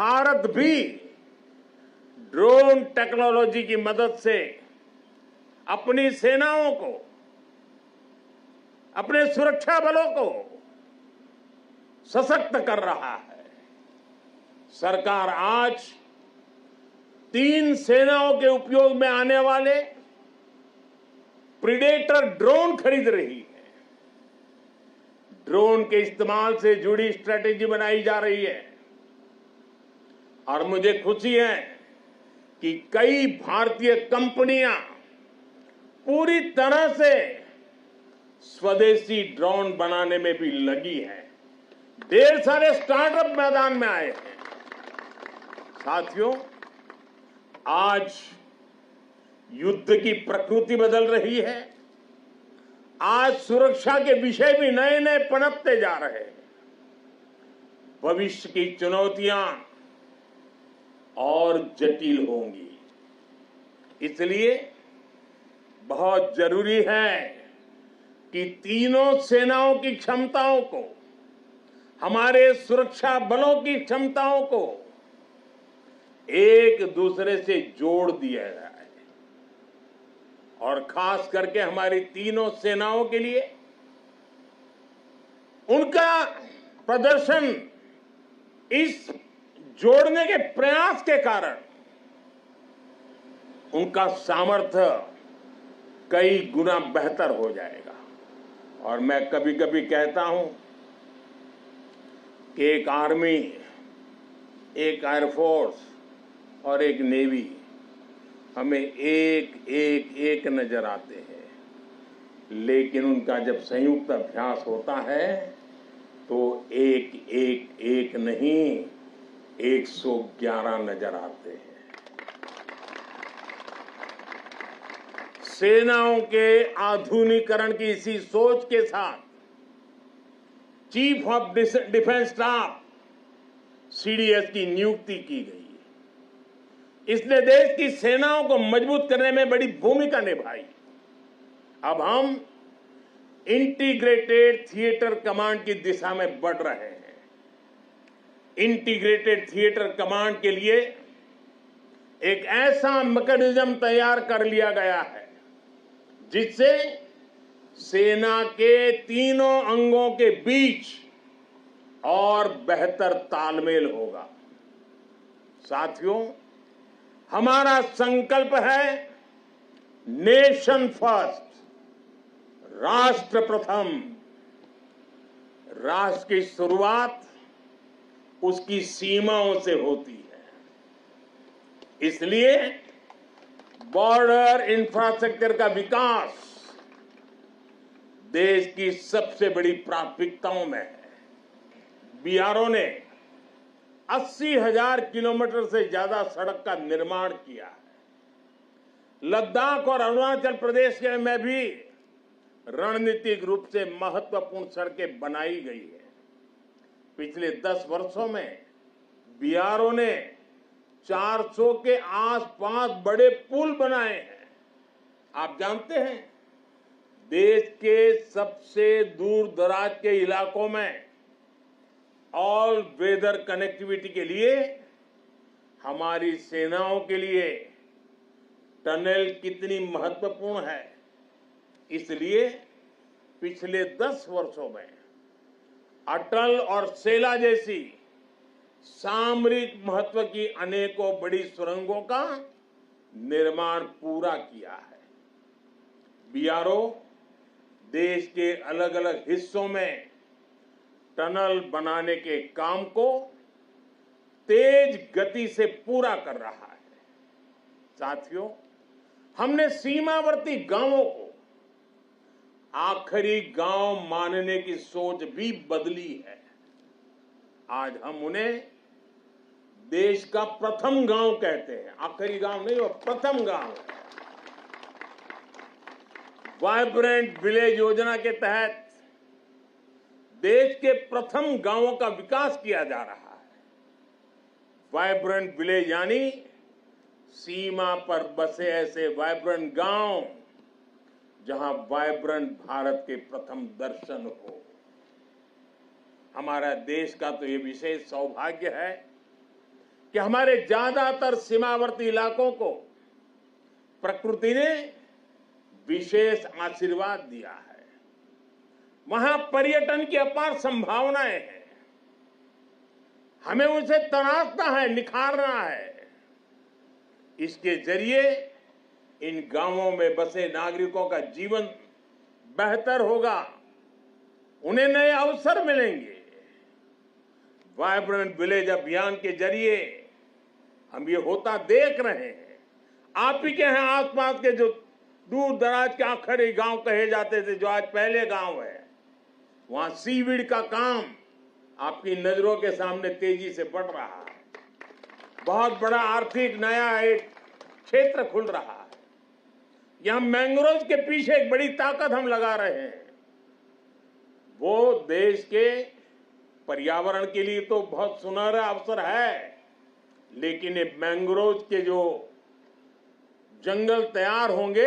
भारत भी drone technology की मदद से अपनी सेनाओं को, अपने सुरक्षा बलों को सशक्त कर रहा है। सरकार आज 3 सेनाओं के उपयोग में आने वाले प्रीडेटर ड्रोन खरीद रही है। ड्रोन के इस्तेमाल से जुड़ी स्ट्रेटेजी बनाई जा रही है और मुझे खुशी है कि कई भारतीय कंपनियां पूरी तरह से स्वदेशी ड्रोन बनाने में भी लगी हैं। ढेर सारे स्टार्टअप मैदान में आए हैं। साथियों, आज युद्ध की प्रकृति बदल रही है। आज सुरक्षा के विषय भी नए नए पनपते जा रहे हैं। भविष्य की चुनौतियां और जटिल होंगी। इसलिए बहुत जरूरी है कि तीनों सेनाओं की क्षमताओं को, हमारे सुरक्षा बलों की क्षमताओं को एक दूसरे से जोड़ दिया जाए और खास करके हमारी तीनों सेनाओं के लिए उनका प्रदर्शन इस जोड़ने के प्रयास के कारण उनका सामर्थ्य कई गुना बेहतर हो जाएगा। और मैं कभी कभी कहता हूं कि एक आर्मी, एक एयरफोर्स और एक नेवी हमें एक नजर आते हैं, लेकिन उनका जब संयुक्त अभ्यास होता है तो एक नहीं 111 नजर आते हैं। सेनाओं के आधुनिकीकरण की इसी सोच के साथ chief of defence staff CDS की नियुक्ति की गई। इसने देश की सेनाओं को मजबूत करने में बड़ी भूमिका निभाई। अब हम इंटीग्रेटेड थिएटर कमांड की दिशा में बढ़ रहे हैं। इंटीग्रेटेड थिएटर कमांड के लिए एक ऐसा मैकेनिज्म तैयार कर लिया गया है जिससे सेना के तीनों अंगों के बीच और बेहतर तालमेल होगा। साथियों, हमारा संकल्प है नेशन फर्स्ट, राष्ट्र प्रथम। राष्ट्र की शुरुआत उसकी सीमाओं से होती है। इसलिए बॉर्डर इंफ्रास्ट्रक्चर का विकास देश की सबसे बड़ी प्राथमिकताओं में है। BRO ने 80,000 किलोमीटर से ज्यादा सड़क का निर्माण किया है। लद्दाख और अरुणाचल प्रदेश में भी रणनीतिक रूप से महत्वपूर्ण सड़कें बनाई गई है। पिछले 10 वर्षों में BRO ने 400 के आसपास बड़े पुल बनाए हैं। आप जानते हैं, देश के सबसे दूर दराज के इलाकों में ऑल वेदर कनेक्टिविटी के लिए हमारी सेनाओं के लिए टनल कितनी महत्वपूर्ण है। इसलिए पिछले 10 वर्षों में अटल और सेला जैसी सामरिक महत्व की अनेकों बड़ी सुरंगों का निर्माण पूरा किया है। BRO देश के अलग अलग हिस्सों में टनल बनाने के काम को तेज गति से पूरा कर रहा है। साथियों, हमने सीमावर्ती गांवों को आखिरी गांव मानने की सोच भी बदली है। आज हम उन्हें देश का प्रथम गांव कहते हैं। आखिरी गांव नहीं, वो प्रथम गांव है। वाइब्रेंट विलेज योजना के तहत देश के प्रथम गांवों का विकास किया जा रहा है। वाइब्रेंट विलेज यानी सीमा पर बसे ऐसे वाइब्रेंट गांव जहां वाइब्रेंट भारत के प्रथम दर्शन हो। हमारा देश का तो ये विशेष सौभाग्य है कि हमारे ज्यादातर सीमावर्ती इलाकों को प्रकृति ने विशेष आशीर्वाद दिया है। वहां पर्यटन की अपार संभावनाएं हैं। हमें उसे तराशना है, निखारना है। इसके जरिए इन गांवों में बसे नागरिकों का जीवन बेहतर होगा, उन्हें नए अवसर मिलेंगे। वाइब्रेंट विलेज अभियान के जरिए हम ये होता देख रहे हैं। आप ही के हैं आसपास के जो दूर दराज के आखिरी गांव कहे जाते थे, जो आज पहले गांव है, वहां सीवीड का काम आपकी नजरों के सामने तेजी से बढ़ रहा है। बहुत बड़ा आर्थिक नया एक क्षेत्र खुल रहा है। यहां मैंग्रोव के पीछे एक बड़ी ताकत हम लगा रहे हैं। वो देश के पर्यावरण के लिए तो बहुत सुनहरा अवसर है, लेकिन ये मैंग्रोव के जो जंगल तैयार होंगे